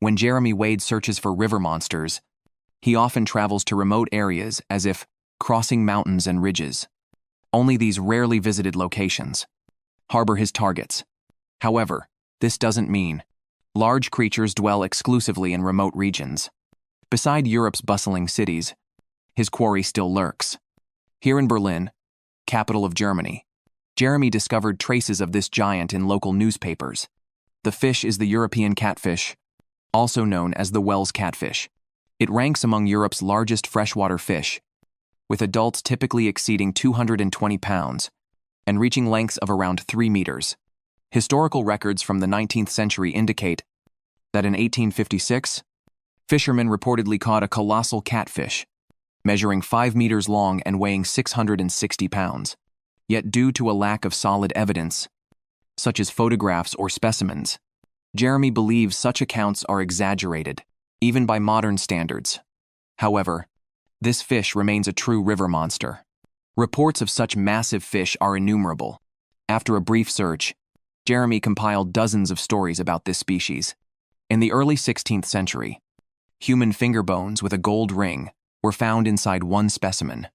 When Jeremy Wade searches for river monsters, he often travels to remote areas as if crossing mountains and ridges. Only these rarely visited locations harbor his targets. However, this doesn't mean large creatures dwell exclusively in remote regions. Beside Europe's bustling cities, his quarry still lurks. Here in Berlin, capital of Germany, Jeremy discovered traces of this giant in local newspapers. The fish is the European catfish, also known as the Wells catfish. It ranks among Europe's largest freshwater fish, with adults typically exceeding 220 pounds and reaching lengths of around 3 meters. Historical records from the 19th century indicate that in 1856, fishermen reportedly caught a colossal catfish, measuring 5 meters long and weighing 660 pounds. Yet due to a lack of solid evidence, such as photographs or specimens, Jeremy believes such accounts are exaggerated, even by modern standards. However, this fish remains a true river monster. Reports of such massive fish are innumerable. After a brief search, Jeremy compiled dozens of stories about this species. In the early 16th century, human finger bones with a gold ring were found inside one specimen.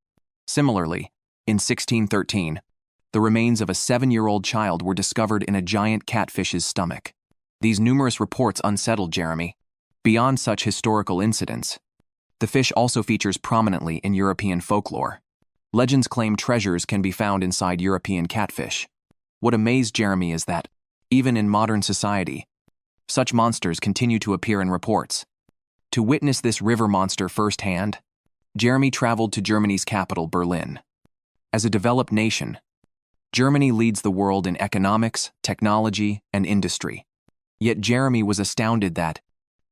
Similarly, in 1613, the remains of a 7-year-old child were discovered in a giant catfish's stomach. These numerous reports unsettled Jeremy. Beyond such historical incidents, the fish also features prominently in European folklore. Legends claim treasures can be found inside European catfish. What amazed Jeremy is that, even in modern society, such monsters continue to appear in reports. To witness this river monster firsthand, Jeremy traveled to Germany's capital, Berlin. As a developed nation, Germany leads the world in economics, technology, and industry. Yet Jeremy was astounded that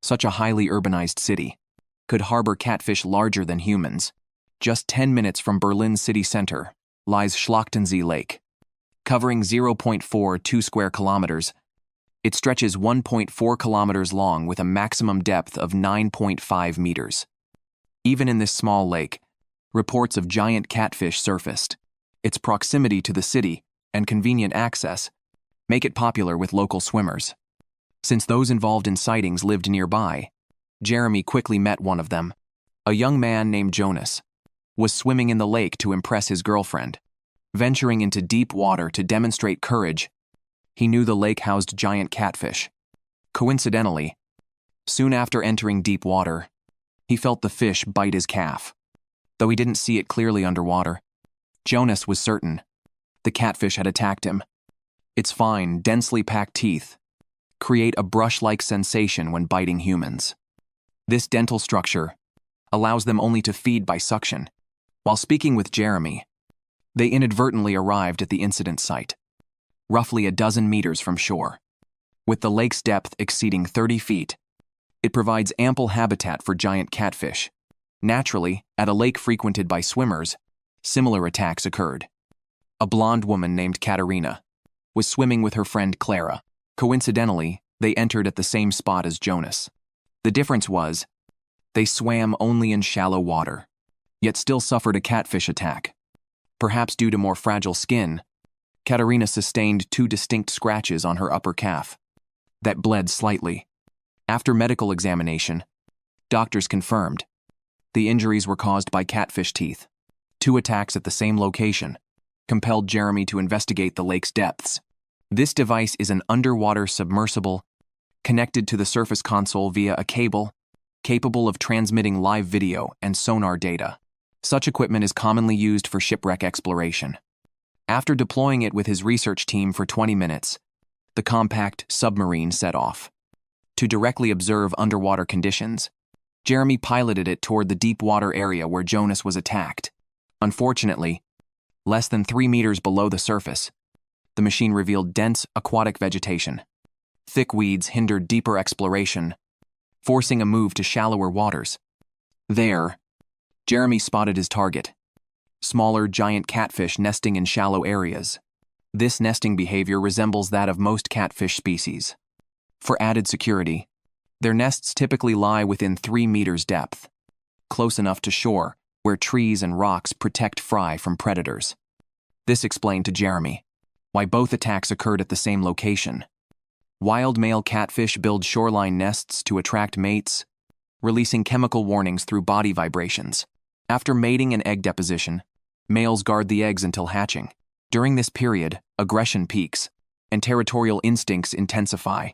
such a highly urbanized city could harbor catfish larger than humans. Just 10 minutes from Berlin's city center lies Schlachtensee Lake. Covering 0.42 square kilometers, it stretches 1.4 kilometers long with a maximum depth of 9.5 meters. Even in this small lake, reports of giant catfish surfaced. Its proximity to the city and convenient access make it popular with local swimmers. Since those involved in sightings lived nearby, Jeremy quickly met one of them. A young man named Jonas was swimming in the lake to impress his girlfriend. Venturing into deep water to demonstrate courage, he knew the lake housed giant catfish. Coincidentally, soon after entering deep water, he felt the fish bite his calf. Though he didn't see it clearly underwater, Jonas was certain the catfish had attacked him. Its fine, densely packed teeth create a brush-like sensation when biting humans. This dental structure allows them only to feed by suction. While speaking with Jeremy, they inadvertently arrived at the incident site, roughly a dozen meters from shore. With the lake's depth exceeding 30 feet, it provides ample habitat for giant catfish. Naturally, at a lake frequented by swimmers, similar attacks occurred. A blonde woman named Katerina was swimming with her friend Clara. Coincidentally, they entered at the same spot as Jonas. The difference was, they swam only in shallow water, yet still suffered a catfish attack. Perhaps due to more fragile skin, Katerina sustained 2 distinct scratches on her upper calf that bled slightly. After medical examination, doctors confirmed the injuries were caused by catfish teeth. 2 attacks at the same location compelled Jeremy to investigate the lake's depths. This device is an underwater submersible connected to the surface console via a cable capable of transmitting live video and sonar data. Such equipment is commonly used for shipwreck exploration. After deploying it with his research team for 20 minutes, the compact submarine set off. To directly observe underwater conditions, Jeremy piloted it toward the deep water area where Jonas was attacked. Unfortunately, less than 3 meters below the surface, the machine revealed dense aquatic vegetation. Thick weeds hindered deeper exploration, forcing a move to shallower waters. There, Jeremy spotted his target, smaller giant catfish nesting in shallow areas. This nesting behavior resembles that of most catfish species. For added security, their nests typically lie within 3 meters depth, close enough to shore where trees and rocks protect fry from predators. This explained to Jeremy why both attacks occurred at the same location. Wild male catfish build shoreline nests to attract mates, releasing chemical warnings through body vibrations. After mating and egg deposition, males guard the eggs until hatching. During this period, aggression peaks, and territorial instincts intensify.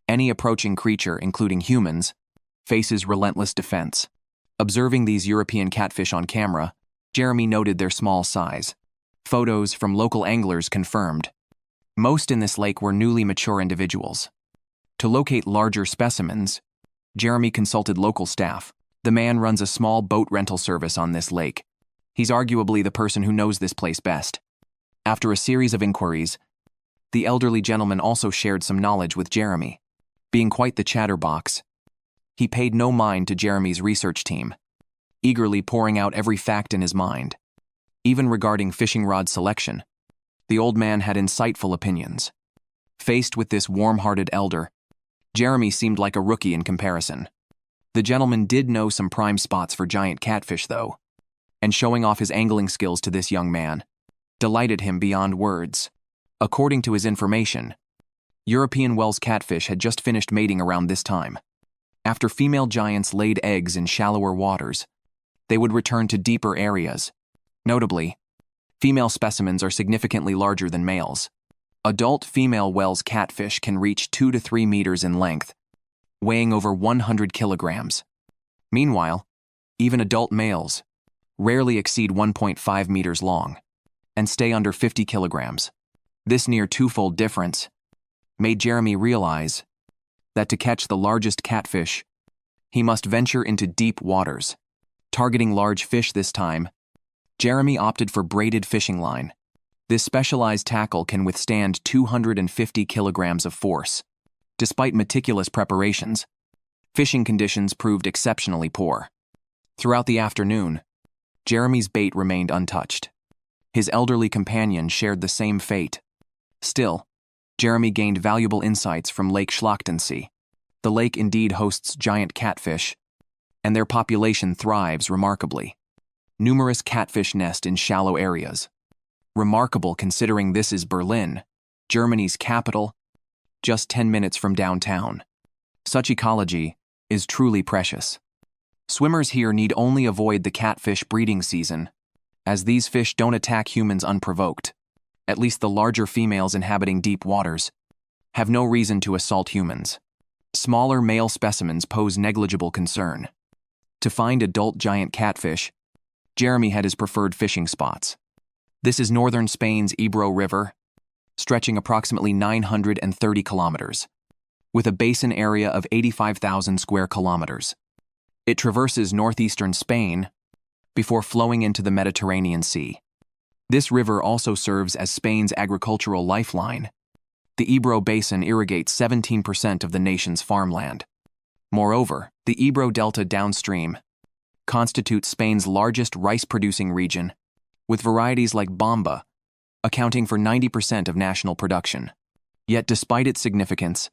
Any approaching creature, including humans, faces relentless defense. Observing these European catfish on camera, Jeremy noted their small size. Photos from local anglers confirmed. Most in this lake were newly mature individuals. To locate larger specimens, Jeremy consulted local staff. The man runs a small boat rental service on this lake. He's arguably the person who knows this place best. After a series of inquiries, the elderly gentleman also shared some knowledge with Jeremy. Being quite the chatterbox, he paid no mind to Jeremy's research team, eagerly pouring out every fact in his mind. Even regarding fishing rod selection, the old man had insightful opinions. Faced with this warm-hearted elder, Jeremy seemed like a rookie in comparison. The gentleman did know some prime spots for giant catfish, though, and showing off his angling skills to this young man delighted him beyond words. According to his information, European Wells catfish had just finished mating around this time. After female giants laid eggs in shallower waters, they would return to deeper areas. Notably, female specimens are significantly larger than males. Adult female Wells catfish can reach 2 to 3 meters in length, weighing over 100 kilograms. Meanwhile, even adult males rarely exceed 1.5 meters long and stay under 50 kilograms. This near twofold difference made Jeremy realize that to catch the largest catfish, he must venture into deep waters. Targeting large fish this time, Jeremy opted for braided fishing line. This specialized tackle can withstand 250 kilograms of force. Despite meticulous preparations, fishing conditions proved exceptionally poor. Throughout the afternoon, Jeremy's bait remained untouched. His elderly companion shared the same fate. Still, Jeremy gained valuable insights from Lake Schlachtensee. The lake indeed hosts giant catfish, and their population thrives remarkably. Numerous catfish nest in shallow areas. Remarkable considering this is Berlin, Germany's capital, just 10 minutes from downtown. Such ecology is truly precious. Swimmers here need only avoid the catfish breeding season, as these fish don't attack humans unprovoked. At least the larger females inhabiting deep waters have no reason to assault humans. Smaller male specimens pose negligible concern. To find adult giant catfish, Jeremy had his preferred fishing spots. This is northern Spain's Ebro River, stretching approximately 930 kilometers, with a basin area of 85,000 square kilometers. It traverses northeastern Spain before flowing into the Mediterranean Sea. This river also serves as Spain's agricultural lifeline. The Ebro Basin irrigates 17% of the nation's farmland. Moreover, the Ebro Delta downstream constitutes Spain's largest rice-producing region, with varieties like Bomba accounting for 90% of national production. Yet despite its significance,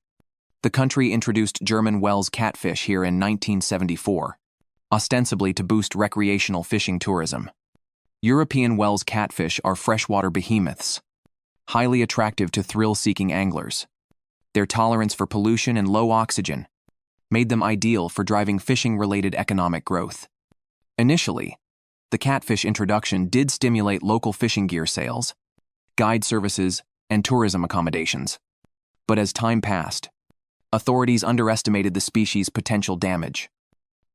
the country introduced German Wells catfish here in 1974, ostensibly to boost recreational fishing tourism. European Wells catfish are freshwater behemoths, highly attractive to thrill-seeking anglers. Their tolerance for pollution and low oxygen made them ideal for driving fishing-related economic growth. Initially, the catfish introduction did stimulate local fishing gear sales, guide services, and tourism accommodations. But as time passed, authorities underestimated the species' potential damage.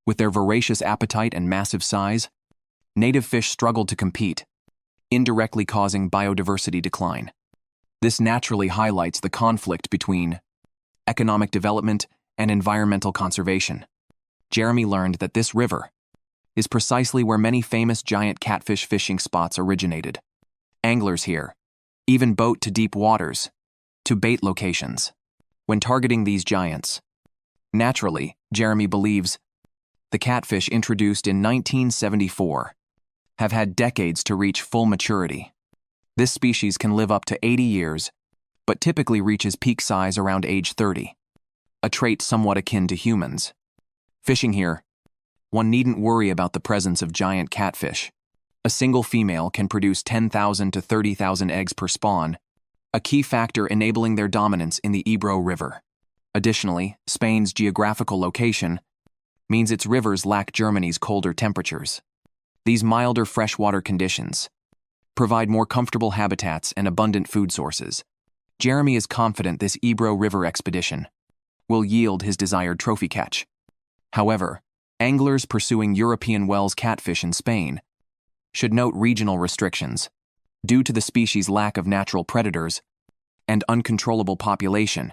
With their voracious appetite and massive size, native fish struggled to compete, indirectly causing biodiversity decline. This naturally highlights the conflict between economic development and environmental conservation. Jeremy learned that this river is precisely where many famous giant catfish fishing spots originated. Anglers here even boat to deep waters, to bait locations, when targeting these giants. Naturally, Jeremy believes the catfish introduced in 1974 have had decades to reach full maturity. This species can live up to 80 years, but typically reaches peak size around age 30, a trait somewhat akin to humans. Fishing here, one needn't worry about the presence of giant catfish. A single female can produce 10,000 to 30,000 eggs per spawn, a key factor enabling their dominance in the Ebro River. Additionally, Spain's geographical location means its rivers lack Germany's colder temperatures. These milder freshwater conditions provide more comfortable habitats and abundant food sources. Jeremy is confident this Ebro River expedition will yield his desired trophy catch. However, anglers pursuing European Wells catfish in Spain should note regional restrictions. Due to the species' lack of natural predators and uncontrollable population,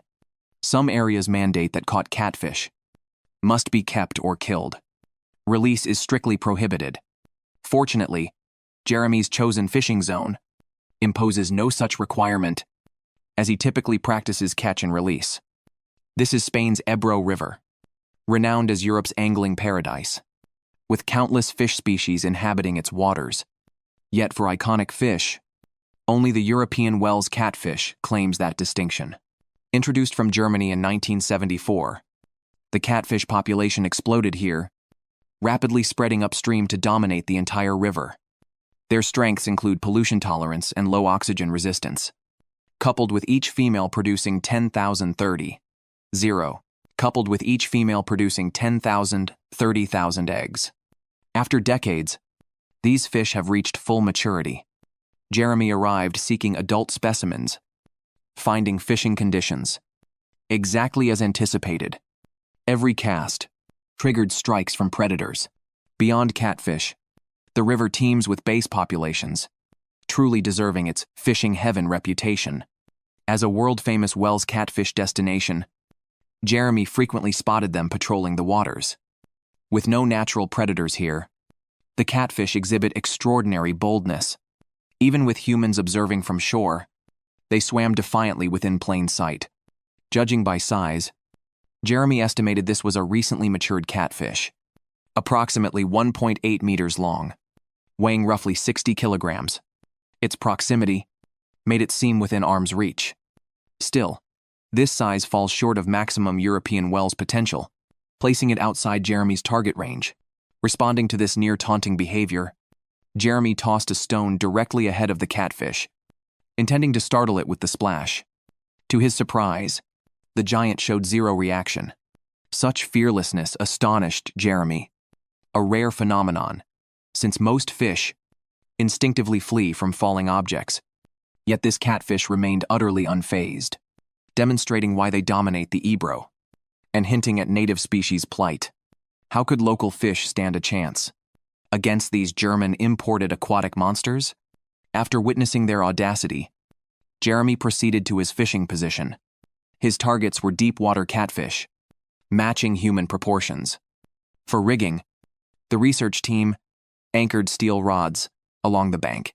some areas mandate that caught catfish must be kept or killed. Release is strictly prohibited. Fortunately, Jeremy's chosen fishing zone imposes no such requirement, as he typically practices catch and release. This is Spain's Ebro River, renowned as Europe's angling paradise, with countless fish species inhabiting its waters. Yet for iconic fish, only the European Wells catfish claims that distinction. Introduced from Germany in 1974, the catfish population exploded here, rapidly spreading upstream to dominate the entire river. Their strengths include pollution tolerance and low oxygen resistance, coupled with each female producing 30,000 eggs. After decades, these fish have reached full maturity. Jeremy arrived seeking adult specimens, finding fishing conditions exactly as anticipated. Every cast triggered strikes from predators. Beyond catfish, the river teems with bass populations, truly deserving its fishing heaven reputation. As a world-famous Wells catfish destination, Jeremy frequently spotted them patrolling the waters. With no natural predators here, the catfish exhibit extraordinary boldness. Even with humans observing from shore, they swam defiantly within plain sight. Judging by size, Jeremy estimated this was a recently matured catfish, approximately 1.8 meters long, weighing roughly 60 kilograms. Its proximity made it seem within arm's reach. Still, this size falls short of maximum European Wells potential, placing it outside Jeremy's target range. Responding to this near-taunting behavior, Jeremy tossed a stone directly ahead of the catfish, intending to startle it with the splash. To his surprise, the giant showed zero reaction. Such fearlessness astonished Jeremy, a rare phenomenon, since most fish instinctively flee from falling objects. Yet this catfish remained utterly unfazed, demonstrating why they dominate the Ebro, and hinting at native species plight. How could local fish stand a chance against these German imported aquatic monsters? After witnessing their audacity, Jeremy proceeded to his fishing position. His targets were deep-water catfish, matching human proportions. For rigging, the research team anchored steel rods along the bank,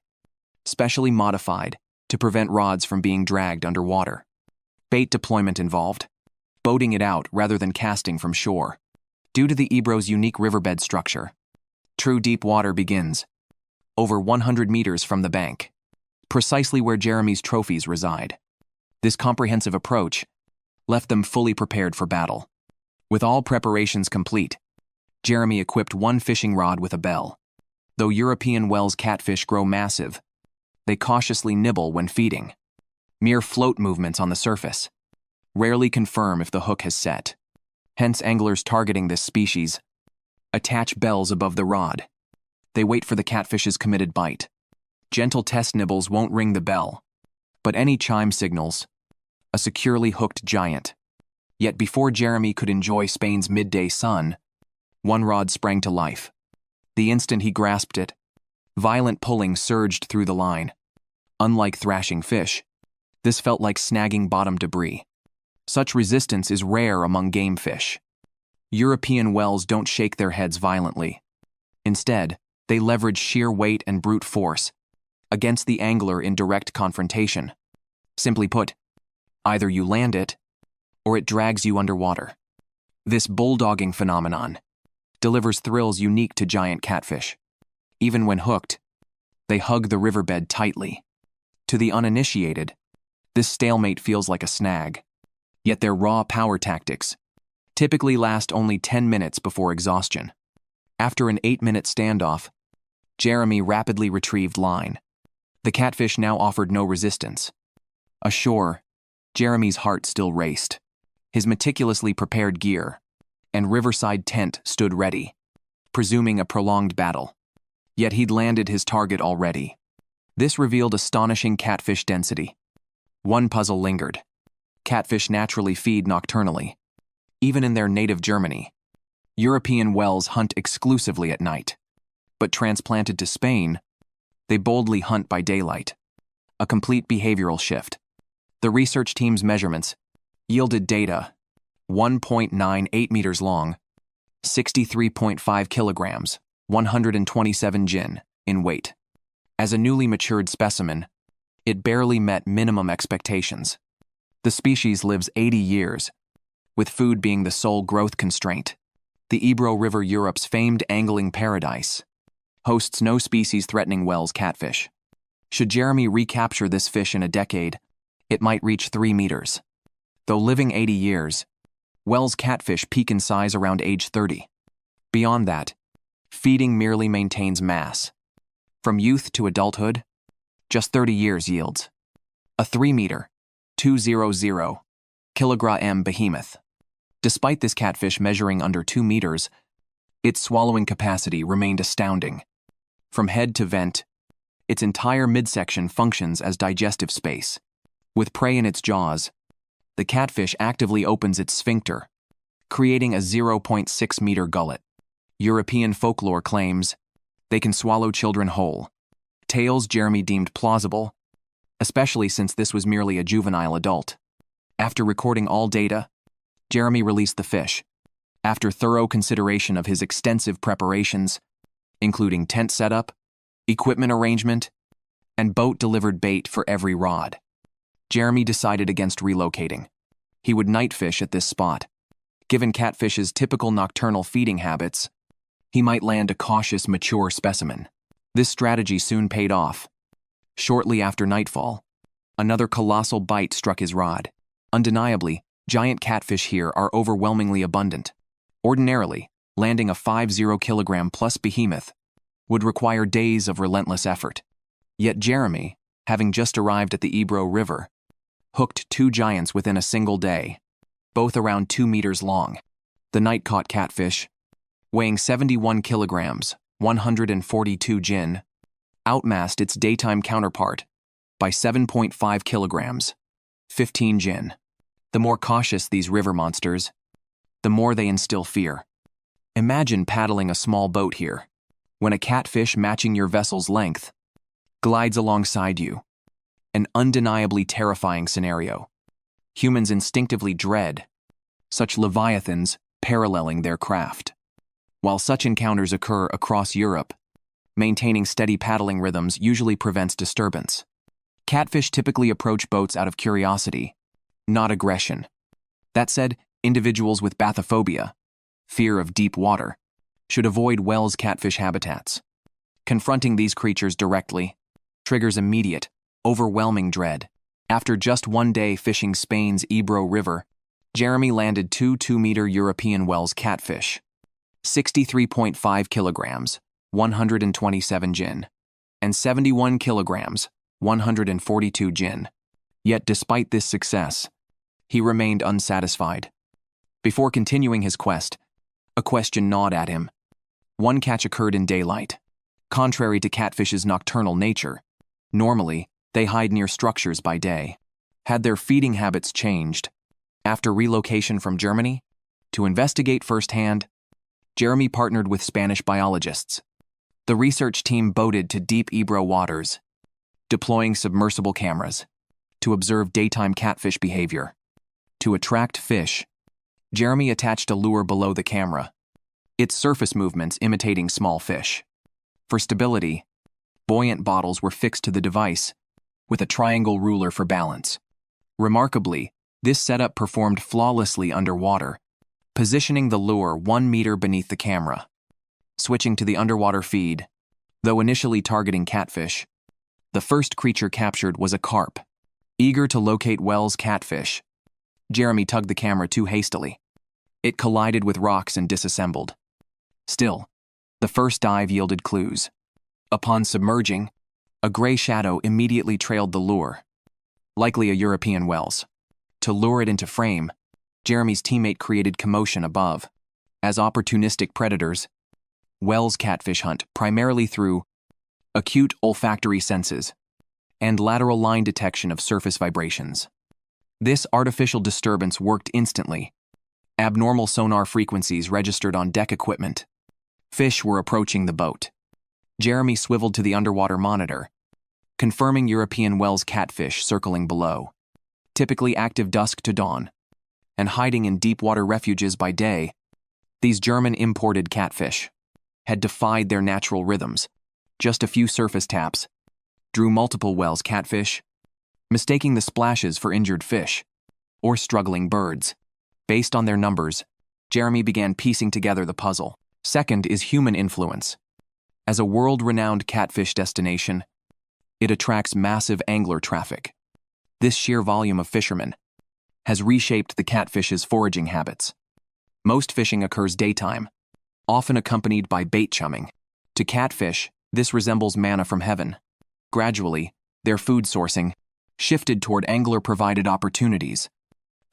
specially modified to prevent rods from being dragged underwater. Bait deployment involved boating it out rather than casting from shore. Due to the Ebro's unique riverbed structure, true deep water begins over 100 meters from the bank, precisely where Jeremy's trophies reside. This comprehensive approach left them fully prepared for battle. With all preparations complete, Jeremy equipped one fishing rod with a bell. Though European Wells catfish grow massive, they cautiously nibble when feeding. Mere float movements on the surface rarely confirm if the hook has set. Hence, anglers targeting this species attach bells above the rod. They wait for the catfish's committed bite. Gentle test nibbles won't ring the bell, but any chime signals a securely hooked giant. Yet before Jeremy could enjoy Spain's midday sun, one rod sprang to life. The instant he grasped it, violent pulling surged through the line. Unlike thrashing fish, this felt like snagging bottom debris. Such resistance is rare among game fish. European Wells don't shake their heads violently. Instead, they leverage sheer weight and brute force against the angler in direct confrontation. Simply put, either you land it, or it drags you underwater. This bulldogging phenomenon delivers thrills unique to giant catfish. Even when hooked, they hug the riverbed tightly. To the uninitiated, this stalemate feels like a snag. Yet their raw power tactics typically last only 10 minutes before exhaustion. After an 8-minute standoff, Jeremy rapidly retrieved line. The catfish now offered no resistance. Ashore, Jeremy's heart still raced. His meticulously prepared gear and riverside tent stood ready, presuming a prolonged battle. Yet he'd landed his target already. This revealed astonishing catfish density. One puzzle lingered. Catfish naturally feed nocturnally. Even in their native Germany, European whales hunt exclusively at night. But transplanted to Spain, they boldly hunt by daylight. A complete behavioral shift. The research team's measurements yielded data 1.98 meters long, 63.5 kilograms, 127 jin, in weight. As a newly matured specimen, it barely met minimum expectations. The species lives 80 years, with food being the sole growth constraint. The Ebro River, Europe's famed angling paradise, hosts no species-threatening whales catfish. Should Jeremy recapture this fish in a decade, it might reach 3 meters. Though living 80 years, whales catfish peak in size around age 30. Beyond that, feeding merely maintains mass. From youth to adulthood, just 30 years yields a 3-meter, 200 kilogram behemoth. Despite this catfish measuring under 2 meters, its swallowing capacity remained astounding. From head to vent, its entire midsection functions as digestive space. With prey in its jaws, the catfish actively opens its sphincter, creating a 0.6-meter gullet. European folklore claims they can swallow children whole. Tales Jeremy deemed plausible, especially since this was merely a juvenile adult. After recording all data, Jeremy released the fish. After thorough consideration of his extensive preparations, including tent setup, equipment arrangement, and boat-delivered bait for every rod, Jeremy decided against relocating. He would night fish at this spot. Given catfish's typical nocturnal feeding habits, he might land a cautious, mature specimen. This strategy soon paid off. Shortly after nightfall, another colossal bite struck his rod. Undeniably, giant catfish here are overwhelmingly abundant. Ordinarily, landing a 50-kilogram-plus behemoth would require days of relentless effort. Yet Jeremy, having just arrived at the Ebro River, hooked 2 giants within a single day, both around 2 meters long. The night-caught catfish, weighing 71 kilograms, 142 jin, outmassed its daytime counterpart by 7.5 kilograms, 15 jin. The more cautious these river monsters, the more they instill fear. Imagine paddling a small boat here, when a catfish matching your vessel's length glides alongside you. An undeniably terrifying scenario. Humans instinctively dread such leviathans paralleling their craft. While such encounters occur across Europe, maintaining steady paddling rhythms usually prevents disturbance. Catfish typically approach boats out of curiosity, not aggression. That said, individuals with bathyphobia, fear of deep water, should avoid whales catfish habitats. Confronting these creatures directly triggers immediate, overwhelming dread. After just 1 day fishing Spain's Ebro River, Jeremy landed 2 2-meter European whales catfish, 63.5 kilograms, 127 jin, and 71 kilograms, 142 jin. Yet despite this success, he remained unsatisfied. Before continuing his quest, a question gnawed at him. One catch occurred in daylight. Contrary to catfish's nocturnal nature, normally, they hide near structures by day. Had their feeding habits changed? After relocation from Germany? To investigate firsthand, Jeremy partnered with Spanish biologists. The research team boated to deep Ebro waters, deploying submersible cameras to observe daytime catfish behavior. To attract fish, Jeremy attached a lure below the camera, its surface movements imitating small fish. For stability, buoyant bottles were fixed to the device, with a triangle ruler for balance. Remarkably, this setup performed flawlessly underwater, positioning the lure 1 meter beneath the camera. Switching to the underwater feed, though initially targeting catfish, the first creature captured was a carp. Eager to locate whales catfish, Jeremy tugged the camera too hastily. It collided with rocks and disassembled. Still, the first dive yielded clues. Upon submerging, a gray shadow immediately trailed the lure, likely a European whale's. To lure it into frame, Jeremy's teammate created commotion above. As opportunistic predators, whales catfish hunt primarily through acute olfactory senses and lateral line detection of surface vibrations. This artificial disturbance worked instantly. Abnormal sonar frequencies registered on deck equipment. Fish were approaching the boat. Jeremy swiveled to the underwater monitor, confirming European whales catfish circling below, typically active dusk to dawn, and hiding in deep-water refuges by day. These German imported catfish had defied their natural rhythms. Just a few surface taps drew multiple whales catfish, mistaking the splashes for injured fish or struggling birds. Based on their numbers, Jeremy began piecing together the puzzle. Second is human influence. As a world-renowned catfish destination, it attracts massive angler traffic. This sheer volume of fishermen has reshaped the catfish's foraging habits. Most fishing occurs daytime, often accompanied by bait chumming. To catfish, this resembles manna from heaven. Gradually, their food sourcing shifted toward angler-provided opportunities,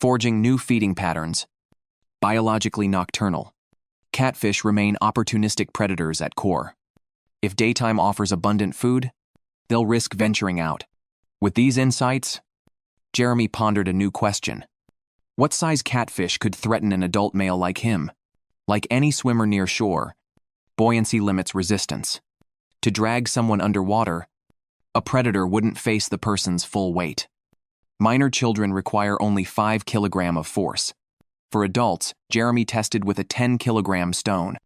forging new feeding patterns. Biologically nocturnal, catfish remain opportunistic predators at core. If daytime offers abundant food, they'll risk venturing out. With these insights, Jeremy pondered a new question. What size catfish could threaten an adult male like him? Like any swimmer near shore, buoyancy limits resistance. To drag someone underwater, a predator wouldn't face the person's full weight. Minor children require only 5 kilograms of force. For adults, Jeremy tested with a 10-kilogram stone.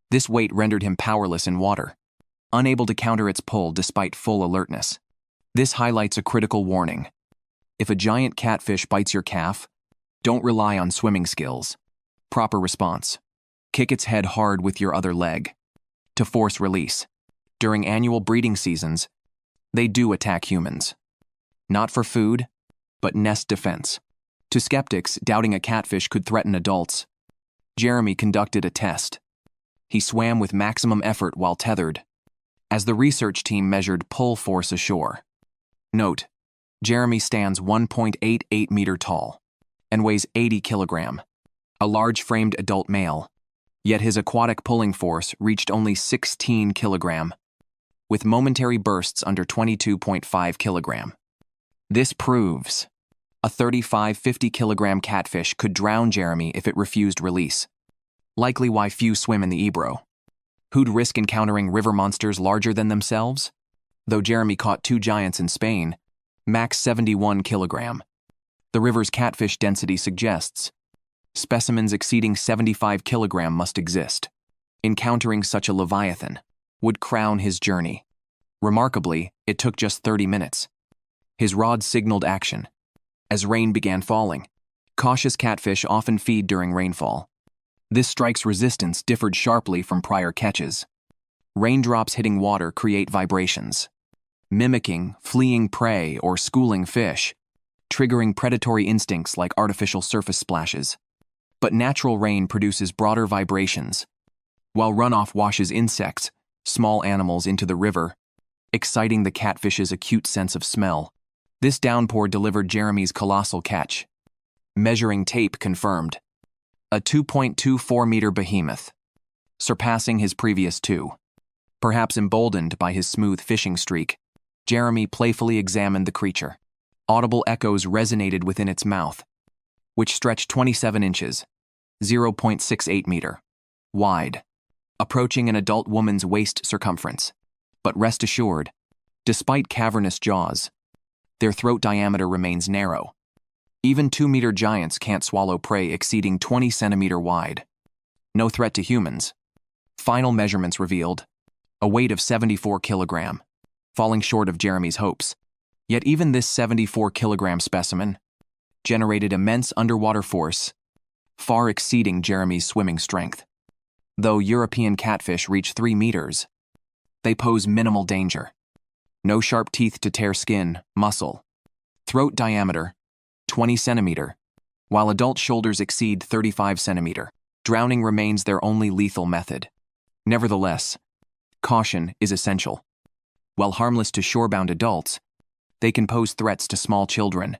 This weight rendered him powerless in water, unable to counter its pull despite full alertness. This highlights a critical warning. If a giant catfish bites your calf, don't rely on swimming skills. Proper response: kick its head hard with your other leg to force release. During annual breeding seasons, they do attack humans. Not for food, but nest defense. To skeptics doubting a catfish could threaten adults, Jeremy conducted a test. He swam with maximum effort while tethered, as the research team measured pull force ashore. Note: Jeremy stands 1.88 meter tall and weighs 80 kilogram, a large-framed adult male, yet his aquatic pulling force reached only 16 kilogram, with momentary bursts under 22.5 kilogram. This proves a 35-50 kilogram catfish could drown Jeremy if it refused release. Likely why few swim in the Ebro. Who'd risk encountering river monsters larger than themselves? Though Jeremy caught 2 giants in Spain, max 71 kilogram. The river's catfish density suggests specimens exceeding 75 kilogram must exist. Encountering such a leviathan would crown his journey. Remarkably, it took just 30 minutes. His rod signaled action. As rain began falling, cautious catfish often feed during rainfall. This strike's resistance differed sharply from prior catches. Raindrops hitting water create vibrations, mimicking fleeing prey or schooling fish, triggering predatory instincts like artificial surface splashes. But natural rain produces broader vibrations, while runoff washes insects, small animals into the river, exciting the catfish's acute sense of smell. This downpour delivered Jeremy's colossal catch. Measuring tape confirmed. A 2.24-meter behemoth, surpassing his previous 2. Perhaps emboldened by his smooth fishing streak, Jeremy playfully examined the creature. Audible echoes resonated within its mouth, which stretched 27 inches, 0.68 meter, wide, approaching an adult woman's waist circumference. But rest assured, despite cavernous jaws, their throat diameter remains narrow. Even 2-meter giants can't swallow prey exceeding 20 centimeter wide. No threat to humans. Final measurements revealed a weight of 74 kilogram, falling short of Jeremy's hopes. Yet even this 74 kilogram specimen generated immense underwater force, far exceeding Jeremy's swimming strength. Though European catfish reach 3 meters, they pose minimal danger. No sharp teeth to tear skin, muscle. Throat diameter, 20 centimeter, while adult shoulders exceed 35 centimeter. Drowning remains their only lethal method. Nevertheless, caution is essential. While harmless to shorebound adults, they can pose threats to small children.